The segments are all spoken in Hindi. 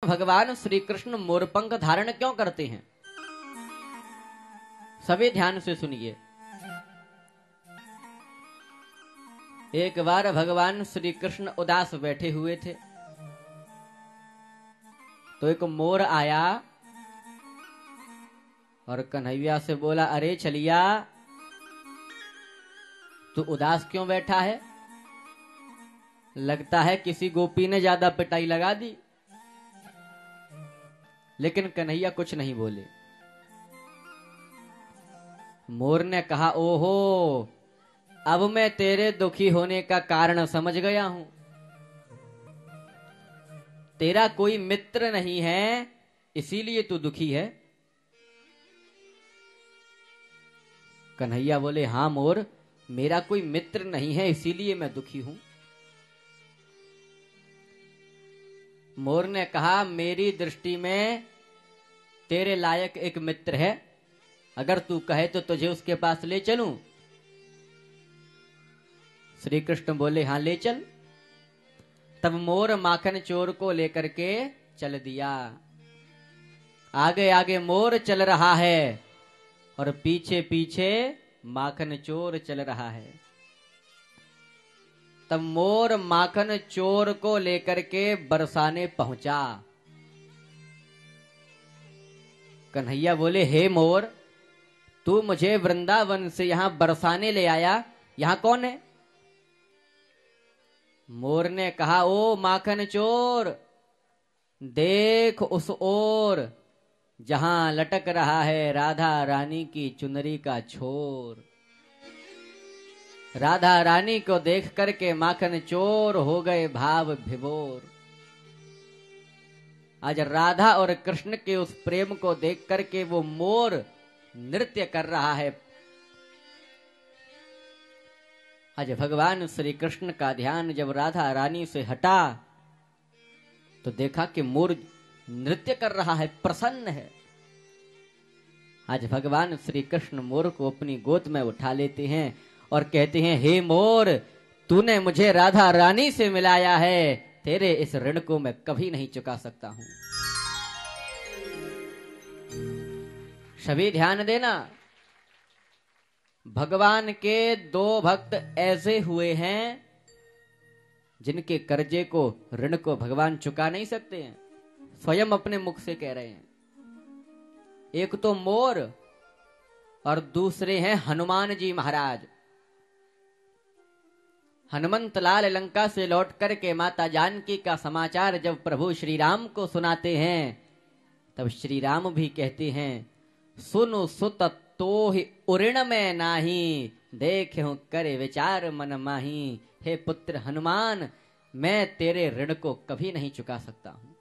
भगवान श्री कृष्ण मोरपंख धारण क्यों करते हैं? सभी ध्यान से सुनिए। एक बार भगवान श्री कृष्ण उदास बैठे हुए थे तो एक मोर आया और कन्हैया से बोला, अरे चलिया, तू उदास क्यों बैठा है? लगता है किसी गोपी ने ज्यादा पिटाई लगा दी। लेकिन कन्हैया कुछ नहीं बोले। मोर ने कहा, ओहो, अब मैं तेरे दुखी होने का कारण समझ गया हूं। तेरा कोई मित्र नहीं है, इसीलिए तू दुखी है। कन्हैया बोले, हां मोर, मेरा कोई मित्र नहीं है, इसीलिए मैं दुखी हूं। मोर ने कहा, मेरी दृष्टि में तेरे लायक एक मित्र है, अगर तू कहे तो तुझे उसके पास ले चलूं। श्री कृष्ण बोले, हां ले चल। तब मोर माखन चोर को लेकर के चल दिया। आगे आगे मोर चल रहा है और पीछे पीछे माखन चोर चल रहा है। तब मोर माखन चोर को लेकर के बरसाने पहुंचा। कन्हैया बोले, हे मोर, तू मुझे वृंदावन से यहां बरसाने ले आया, यहां कौन है? मोर ने कहा, ओ माखन चोर, देख उस ओर जहां लटक रहा है राधा रानी की चुनरी का छोर। राधा रानी को देख करके माखन चोर हो गए भाव विभोर। आज राधा और कृष्ण के उस प्रेम को देख करके वो मोर नृत्य कर रहा है। आज भगवान श्री कृष्ण का ध्यान जब राधा रानी से हटा तो देखा कि मोर नृत्य कर रहा है, प्रसन्न है। आज भगवान श्री कृष्ण मोर को अपनी गोद में उठा लेते हैं और कहते हैं, हे मोर, तूने मुझे राधा रानी से मिलाया है, तेरे इस ऋण को मैं कभी नहीं चुका सकता हूं। सभी ध्यान देना, भगवान के दो भक्त ऐसे हुए हैं जिनके कर्जे को, ऋण को भगवान चुका नहीं सकते हैं, स्वयं अपने मुख से कह रहे हैं। एक तो मोर और दूसरे हैं हनुमान जी महाराज। हनुमंत लाल लंका से लौट करके माता जानकी का समाचार जब प्रभु श्री राम को सुनाते हैं तब श्री राम भी कहते हैं, सुनु सुत तोहि उऋण में नाही, देखहु करे विचार मन माही। हे पुत्र हनुमान, मैं तेरे ऋण को कभी नहीं चुका सकता हूं।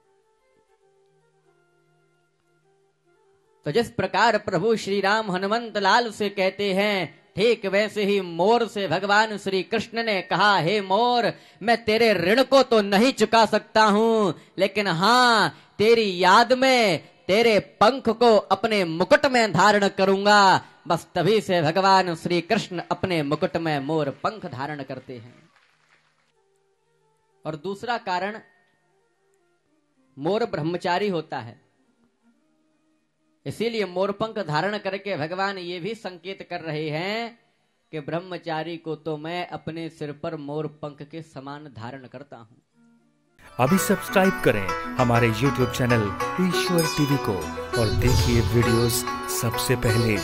तो जिस प्रकार प्रभु श्री राम हनुमंत लाल से कहते हैं, ठीक वैसे ही मोर से भगवान श्री कृष्ण ने कहा, हे मोर, मैं तेरे ऋण को तो नहीं चुका सकता हूं, लेकिन हां, तेरी याद में तेरे पंख को अपने मुकुट में धारण करूंगा। बस तभी से भगवान श्री कृष्ण अपने मुकुट में मोर पंख धारण करते हैं। और दूसरा कारण, मोर ब्रह्मचारी होता है, इसीलिए मोरपंख धारण करके भगवान ये भी संकेत कर रहे हैं कि ब्रह्मचारी को तो मैं अपने सिर पर मोरपंख के समान धारण करता हूं। अभी सब्सक्राइब करें हमारे YouTube चैनल ईश्वर टीवी को और देखिए वीडियोस सबसे पहले।